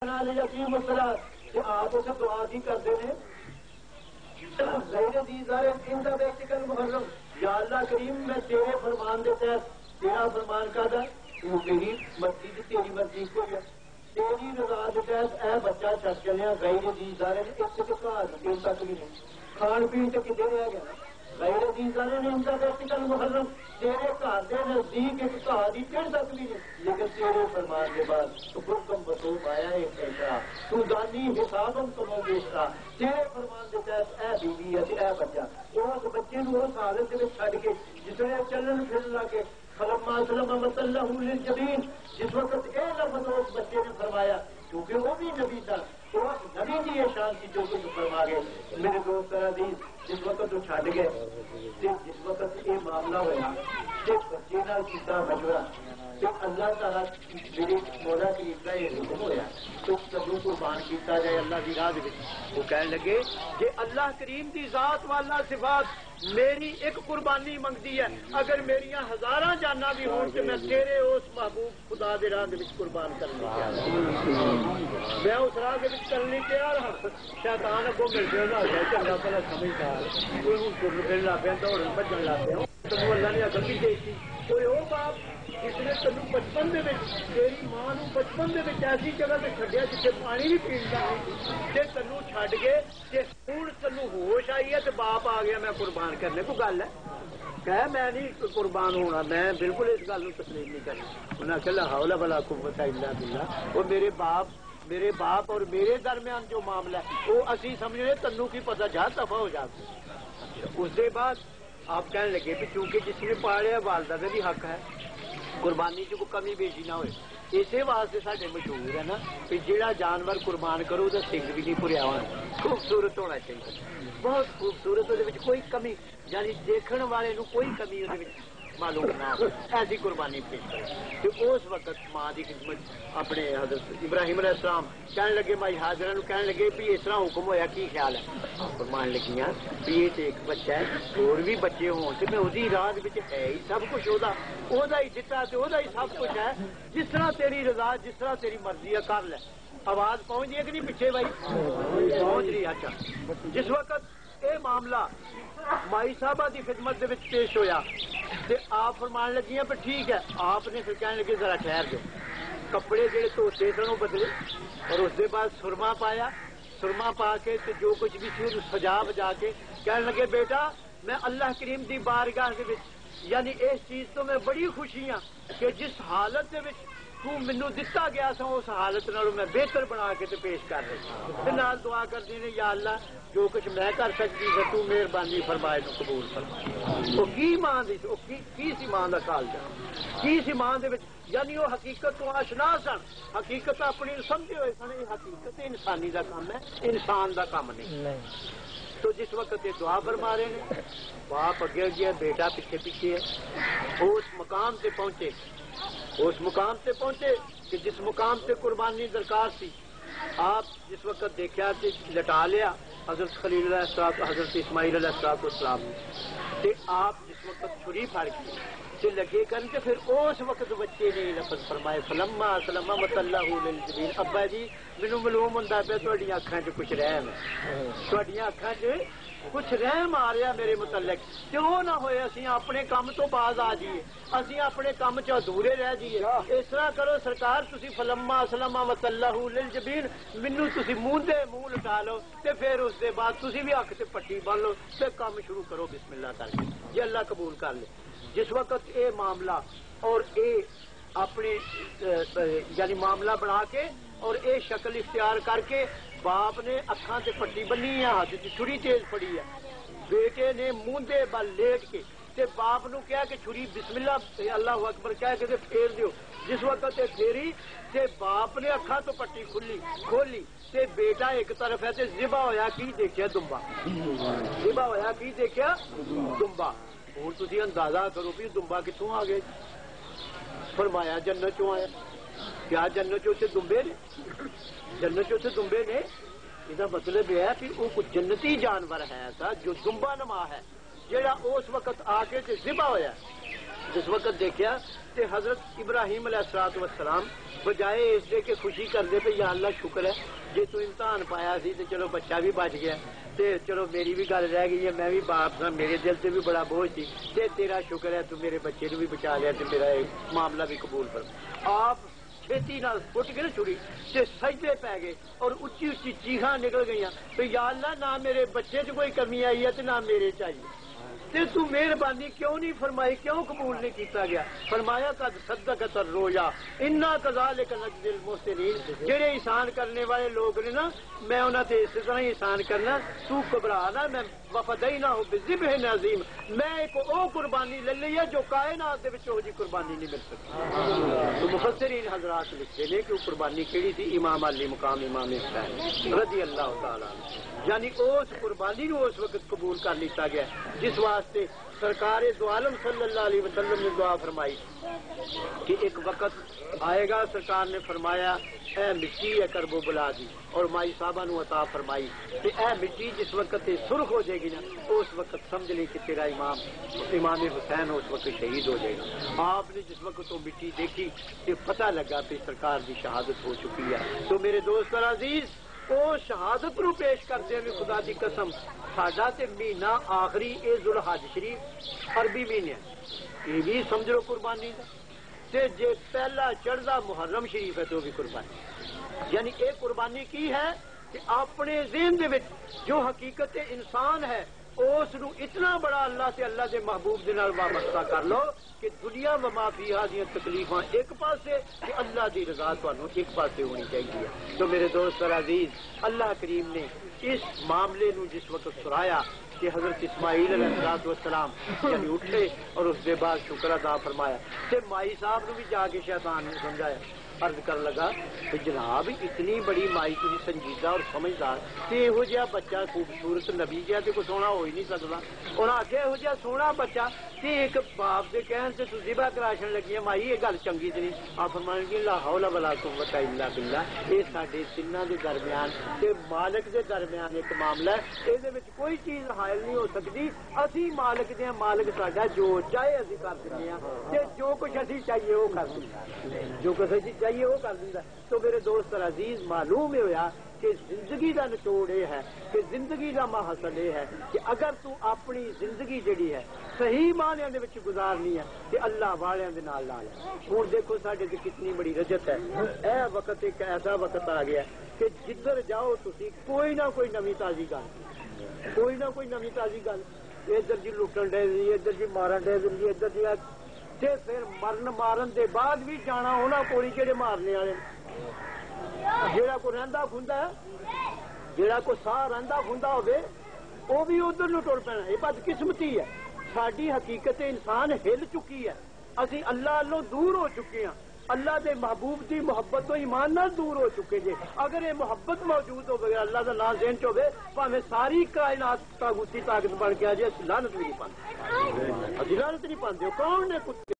ربنا لیقیموا الصلاۃ کہ آپ اسے دعا کی کرتے ہیں غیر ذی ضرر عند بیتک المحرم، یا اللہ کریم میں تیرے فرمان دے تحت، تیرا فرمان کا تھا تو تیری مرضی تیری مرضی کو ہے، تیری رضا کے تحت اے بچہ چک چلیا غیر ذی ضرر اس کے ساتھ دن تک بھی نہیں، کھان پین تو کتنے رہ گیا غیر ذی ضرر عند بیتک المحرم، تیرے گھر کے نزدیک ایک گھر کی دن تک بھی نہیں، لیکن تیرے فرمان کے بعد تو حکم بسوم آیا ایک ایسا تو دانی حسابم کمو بیچتا، تیرے فرمان کے تحت اے بیوی اے بچہ اس بچے کو اس حالت میں چھڈ کے جس نے چلن پھرن لگے فلما اسلم وتلہ للجبین، جس وقت اے لفظ اس بچے نے فرمایا کیونکہ وہ بھی نبی تھا تو نبی کی یہ شان کی جو کچھ فرما گئے میرے دوست عزیز، جس وقت وہ چھڈ گئے جس وقت یہ معاملہ ہوا بچے نال کیتا مشورہ تو اللہ تعالیٰ میری مولا کریم کا یہ حکم ہوا تو کدو قربان کیتا جائے اللہ کی راہ وہ کہنے لگے کہ اللہ کریم کی ذات والا صفات میری ایک قربانی منگتی ہے، اگر میری ہزاراں جانا بھی ہوں کہ میں تیرے اس محبوب خدا دے راہ قربان کرنے تیار ہوں، میں اس راہ کرنے تیار ہوں۔ شیطان اگوں ملتے چنگا پہلا سمجھدار کوئی پھر لا پہ دوڑ بجن لا پہ تمہیں اللہ نے اکل بھی دے دی، کوئی وہ باپ جس نے تینوں بچپن دے تیری ماں نو بچپن دے ایسی جگہ سے چڈیا جتنے پانی بھی پیتا نہیں تینوں چڈ گئے ہوں تینوں ہوش آئی ہے تو باپ آ گیا میں قربان کرنے کو گل ہے کہ میں نہیں قربان ہونا، میں بالکل اس گل تسلیم نہیں کرنا۔ انہوں نے آخیا لا حول ولا قوت الا باللہ، وہ میرے باپ اور میرے درمیان جو معاملہ ہے وہ اسی سمجھنے تینوں کی پتہ جا دفع ہو جاتا۔ اس کے بعد آپ کہنے لگے کہ چونکہ جس نے پالیا والدہ کا بھی حق ہے قربانی چ کوئی کمی بیشی نہ ہوئے، اسی واسطے سارے مشہور ہے نا کہ جہاں جانور قربان کرو تو سنگ بھی نہیں بھریا ہونا، خوبصورت ہونا چاہیے، بہت خوبصورت، وہ کوئی کمی یعنی دیکھنے والے نو کوئی کمی وہ معلوم نہ ایسی قربانی پیش کرے۔ تو اس وقت ماں کی خدمت اپنے حضرت ابراہیم علیہ السلام کہنے لگے مائی حاضرہ نو کہنے لگے بھی اس طرح حکم ہویا کی خیال ہے، فرمان لگیاں بھی یہ تو ایک بچہ ہے اور بھی بچے ہوں تو میں وہی راہ ہے ہی سب کچھ وہ ہی دتا تو وہ ہی سب کچھ ہے، جس طرح تیری رضا جس طرح تیری مرضی ہے کر لے۔ آواز پہنچ جائے کہ نہیں پیچھے بھائی پہنچ رہی؟ اچھا جس وقت یہ معاملہ مائی صاحبہ کی خدمت دے پیش ہویا تے آپ فرمان لگی پہ ٹھیک ہے، آپ نے پھر کہنے لگے ذرا ٹھہر دو، کپڑے جڑے دھوتے سن وہ بدلے اور اس کے بعد سرما پایا، سرما پا کے جو کچھ بھی سی سجا بجا کے کہنے لگے بیٹا میں اللہ کریم دی بارگاہ کے یعنی اس چیز تو میں بڑی خوشی ہاں کہ جس حالت دے تو مینو دتا گیا سا اس حالت نالوں میں بہتر بنا کے پیش کر رہی نال دعا کرتی نے یا اللہ جو کچھ میں کر سکتی ہے تو مہربانی فرمائے تو قبول فرمائے۔ وہ کی ماں دی کی سی ماں دا کال جا کی سی ماں دے یعنی وہ حقیقت تو آشنا سن، حقیقت اپنی سمجھے ہوئے سن، یہ حقیقت انسانی دا کام ہے انسان دا کام نہیں۔ تو جس وقت یہ دعا فرما رہے ہیں باپ اگے گیا بیٹا پیچھے پیچھے ہے، اس مقام سے پہنچے اس مقام سے پہنچے کہ جس مقام سے قربانی درکار تھی، آپ جس وقت دیکھا کہ لٹا لیا حضرت خلیل علیہ السلام حضرت اسماعیل علیہ السلام نے آپ جس وقت چھری پھاڑ کے لگے کر کے پھر اس وقت بچے نے لفظ فرمائے فلما اسلم وتلہ للجبین، ابا جی مینوں معلوم ہوندا پیا تہاڈیاں اکھاں 'چ کچھ رحم ہے، تہاڈیاں اکھاں 'چ کچھ رحم آ رہا میرے متعلق، کیوں نہ ہوئے اسی اپنے کام تو باز آ جائیے، اسی اپنے کام چ ادھورے رہ جائیے۔ اس طرح کرو سرکار تسی فلما اسلم وتلہ للجبین مینوں تسی منہ لٹا لو تے پھر اس دے بعد تسی بھی اکھ تے پٹی بن لو تے کام شروع کرو بسم اللہ کر کے، یہ اللہ قبول کر لے۔ جس وقت اے معاملہ اور اے اپنے یعنی معاملہ بنا کے اور اے شکل اختیار کر کے باپ نے اکھاں تے پٹی بنی ہے، ہاتھ تے چھری تیز پڑی ہے، بیٹے نے منہ دے بل لیٹ کے تے باپ نو کہا کہ چھری بسم اللہ اللہ اکبر کہہ کے تے پھیر دیو۔ جس وقت تے پھیری تے باپ نے اکھاں تو پٹی کھولی تے بیٹا ایک طرف ہے تے ذبح ہویا کی دیکھیا دمبا، ذبح ہویا کی دیکھیا دمبا۔ ہوں تھی اندازہ کرو بھی دمبا کتوں آ گئے؟ فرمایا جنت چوں آیا۔ کیا جنت چوں دمبے نے؟ جنت چوں دمبے نے، یہ مطلب یہ ہے کہ وہ کچھ جنتی جانور ہے ایسا جو دمبا نما ہے جہاں اس وقت آ کے ذبح ہویا جس وقت دیکھا کہ حضرت ابراہیم علیہ السلام بجائے اس دے کہ خوشی کرتے پہ یا اللہ شکر ہے جی تو امتحان پایا سی تو چلو بچہ بھی بچ گیا تے چلو میری بھی گل رہ گئی ہے میں بھی باپ تھا میرے دل سے بھی بڑا بوجھ تھی تے تیرا شکر ہے تو میرے بچے نے بھی بچا لیا تے میرا معاملہ بھی قبول کر آپ چھتی نال فٹ کے نا چھڑی تے سجدے پی گئے اور اچھی اچھی چیخاں نکل گئی تو یا اللہ نہ میرے بچے چ کوئی کمی آئی ہے نہ میرے چاہیے تو مہربانی کیوں نہیں فرمائی کیوں قبول نہیں کیتا گیا فرمایا قد صدقت الرؤیا انا کذالک نجزی المحسنین جڑے احسان کرنے والے لوگ نے نا میں انہاں تے اس طرح احسان کرنا تو گھبرا نہ میں وفدیناہ بذبح عظیم میں ایک او قربانی لے لی ہے جو کائنات دے وچ او جی قربانی نہیں مل سکتی تو مفسرین حضرات لکھتے ہیں کہ وہ قربانی کیڑی تھی امام علی مقام امام حسین رضی اللہ تعالی عنہ یعنی اس قربانی نو اس وقت قبول کر لیتا گیا جس واسطے سرکار دو عالم صلی اللہ علیہ وسلم نے دعا فرمائی کہ ایک وقت آئے گا سرکار نے فرمایا اے مٹی ہے کربو بلا دی اور مائی صاحبہ نو عطا فرمائی کہ اے مٹی جس وقت سرخ ہو جائے گی نا اس وقت سمجھ لیں کہ تیرا امام حسین اس وقت شہید ہو جائے گا آپ نے جس وقت وہ مٹی دیکھی کہ پتہ لگا کہ سرکار کی شہادت ہو چکی ہے تو میرے دوست اور عزیز وہ شہادت نو پیش کرتے ہیں خدا دی قسم ساڈا تے مہینہ آخری اے ذوالحج شریف عربی مہینے یہ بھی سمجھ لو قربانی دا تے جے پہلا چڑھدا محرم شریف ہے تو بھی قربانی یعنی ایک قربانی کی ہے کہ اپنے ذہن دے وچ جو حقیقت انسان ہے اس نو اتنا بڑا اللہ سے اللہ دے محبوب دے نال وابستہ کر لو کہ دنیا و ما فیہا دی تکلیفاں ایک پاسے کہ اللہ دی رضا تانوں ایک پاسے ہونی چاہیے تو میرے دوست اور عزیز اللہ کریم نے اس معاملے نو جس وقت سرایا کہ حضرت اسماعیل علیہ السلام یعنی اٹھے اور اس کے بعد شکر ادا فرمایا تے مائی صاحب نے بھی جا کے شیطان نے سمجھایا عرض کر لگا کہ جناب اتنی بڑی مائی تھی سنجیدہ اور سمجھدار کہ یہو جہا بچہ خوبصورت نبی جہا تو کوئی سونا ہو ہی نہیں سکتا انہیں آخیا یہو جہا سونا بچہ کہ ایک باپ کے کہن سے ذبح کراشن لگی ہے مائی یہ گل چنگی تے نہیں آپ فرمان گے لا حول ولا قوت الا باللہ یہ سارے تینوں کے درمیان تے مالک کے درمیان ایک معاملہ ہے یہ کوئی چیز حائل نہیں ہو سکتی اسی مالک دے مالک ساڈا جو چاہے اسی کر دیں تے جو کچھ اسی چاہیے وہ کر دیں جو کچھ اسی چاہیے وہ کر دیں تو میرے دوست عزیز معلوم ہوا کہ زندگی کا نچوڑ یہ ہے کہ زندگی کا محصل یہ ہے کہ اگر تو اپنی زندگی جڑی ہے صحیح معنیاں دے وچ گزارنی ہے کہ اللہ والیاں دے نال لا لے ہن دیکھو ساڈے تے کتنی بڑی رجت ہے اے وقت ایک ایسا وقت آ گیا کہ جدھر جاؤ تسی کوئی نہ کوئی نوی تازی گل کوئی نہ کوئی نوی تازی گل ادھر جی لٹن ڈے جی ادھر جی مارن ڈے جی ادھر جی تے پھر مارن دے بعد بھی جانا انہاں کول جڑے مارنے والے جیڑا کو رہندا کھندا جیڑا کو ساہ رہندا کھندا ہوے وہ بھی ادھر نو ٹر پینا یہ بدقسمتی ہے ساری حقیقت انسان ہل چکی ہے اسی اللہ اللہ دور ہو چکے ہیں اللہ دے محبوب دی محبت تو ایمان نال دور ہو چکے جے اگر یہ محبت موجود ہو بغیر اللہ کا نام ذہن چ ہوے بھاویں ساری کائنات تاغوتی طاقت بن کے آ جائے لعنت بھی نہیں پاندے لعنت نہیں پاندے کون نے کتے